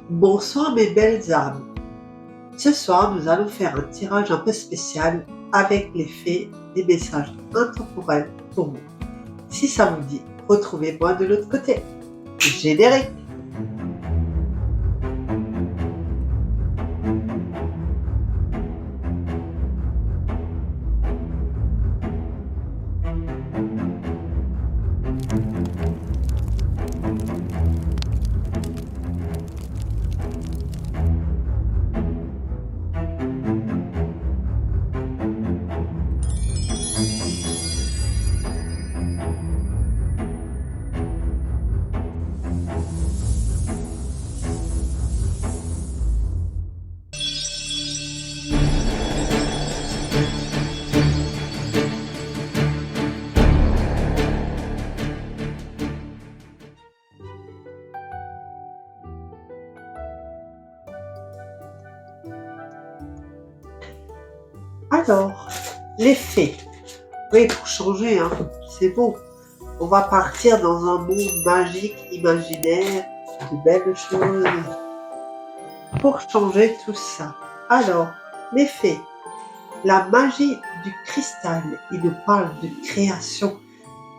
Bonsoir mes belles âmes. Ce soir, nous allons faire un tirage un peu spécial avec l'effet des messages intemporels pour vous. Si ça vous dit, retrouvez-moi de l'autre côté. Générique. Alors, l'effet. Oui, pour changer, c'est bon. On va partir dans un monde magique, imaginaire, de belles choses, pour changer tout ça. Alors, l'effet. La magie du cristal, il nous parle de création,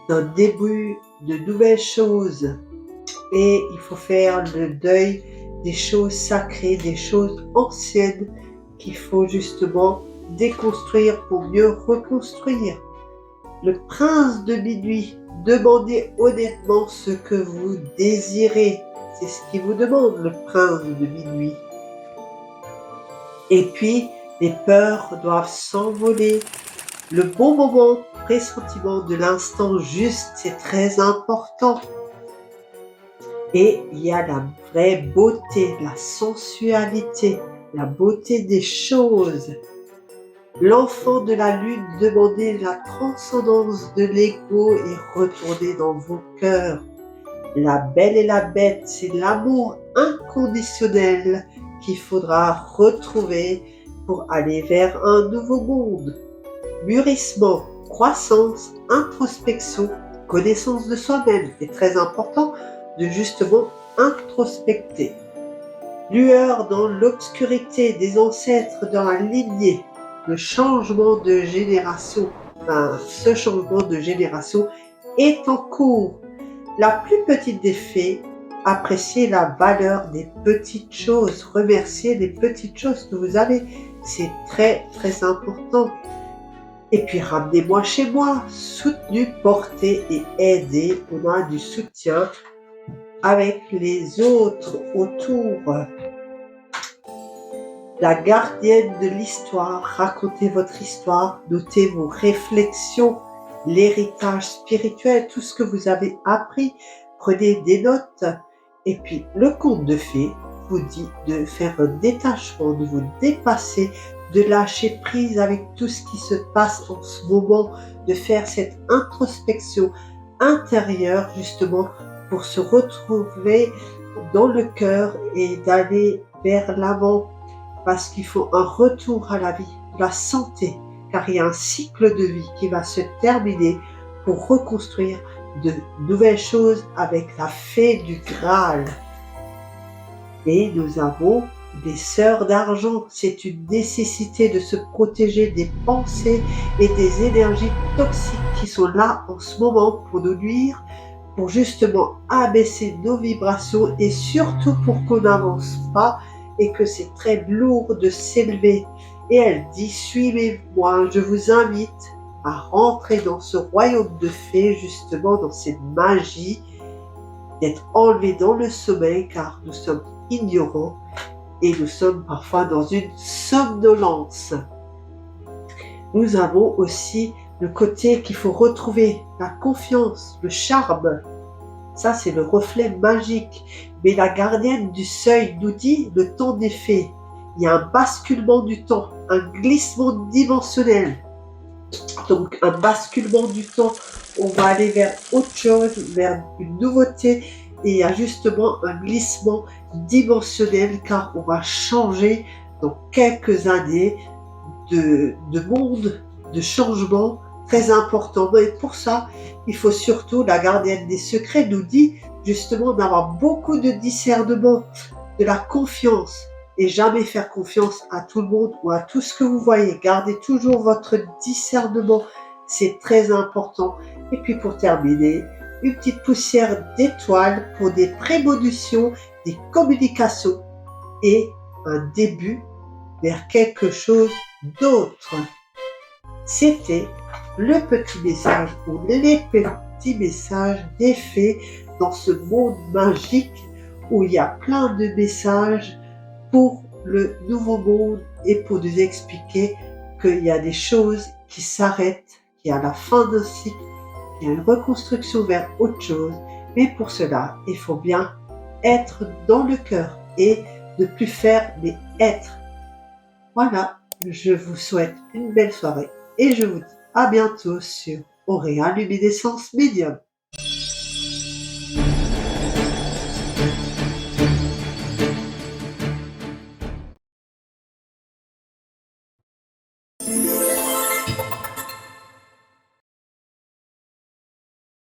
d'un début, de nouvelles choses. Et il faut faire le deuil des choses sacrées, des choses anciennes qu'il faut justement déconstruire pour mieux reconstruire. Le prince de minuit, demandez honnêtement ce que vous désirez. C'est ce qu'il vous demande, le prince de minuit. Et puis, les peurs doivent s'envoler. Le bon moment, pressentiment de l'instant juste, c'est très important. Et il y a la vraie beauté, la sensualité, la beauté des choses. L'enfant de la lune, demandez la transcendance de l'ego et retournez dans vos cœurs. La belle et la bête, c'est l'amour inconditionnel qu'il faudra retrouver pour aller vers un nouveau monde. Mûrissement, croissance, introspection, connaissance de soi-même est très important de justement introspecter. Lueur dans l'obscurité des ancêtres dans la lignée, le changement de génération, ce changement de génération est en cours. La plus petite des fées, appréciez la valeur des petites choses, remerciez les petites choses que vous avez, c'est très très important. Et puis ramenez-moi chez moi, soutenu, porté et aidé, on a du soutien avec les autres autour. La gardienne de l'histoire, racontez votre histoire, notez vos réflexions, l'héritage spirituel, tout ce que vous avez appris, prenez des notes. Et puis le conte de fées vous dit de faire un détachement, de vous dépasser, de lâcher prise avec tout ce qui se passe en ce moment, de faire cette introspection intérieure justement pour se retrouver dans le cœur et d'aller vers l'avant. Parce qu'il faut un retour à la vie, de la santé, car il y a un cycle de vie qui va se terminer pour reconstruire de nouvelles choses avec la fée du Graal. Et nous avons des sœurs d'argent, c'est une nécessité de se protéger des pensées et des énergies toxiques qui sont là en ce moment pour nous nuire, pour justement abaisser nos vibrations et surtout pour qu'on n'avance pas et que c'est très lourd de s'élever. Et elle dit, suivez-moi, je vous invite à rentrer dans ce royaume de fées, justement dans cette magie, d'être enlevé dans le sommeil, car nous sommes ignorants et nous sommes parfois dans une somnolence. Nous avons aussi le côté qu'il faut retrouver, la confiance, le charme. Ça, c'est le reflet magique. Mais la gardienne du seuil nous dit le temps des fées. Il y a un basculement du temps, un glissement dimensionnel. Donc, un basculement du temps, on va aller vers autre chose, vers une nouveauté. Et il y a justement un glissement dimensionnel car on va changer dans quelques années de monde, de changement très important. Et pour ça, il faut surtout, la gardienne des secrets nous dit justement d'avoir beaucoup de discernement de la confiance et jamais faire confiance à tout le monde ou à tout ce que vous voyez. Gardez toujours votre discernement, c'est très important. Et puis pour terminer, une petite poussière d'étoiles pour des prémonitions, des communications et un début vers quelque chose d'autre. C'était le petit message ou les petits messages des fées dans ce monde magique où il y a plein de messages pour le nouveau monde et pour nous expliquer qu'il y a des choses qui s'arrêtent, qu'il y a la fin d'un cycle, qu'il y a une reconstruction vers autre chose. Mais pour cela, il faut bien être dans le cœur et ne plus faire mais être. Voilà, je vous souhaite une belle soirée et je vous dis à bientôt sur Auréa Luminescence Médium.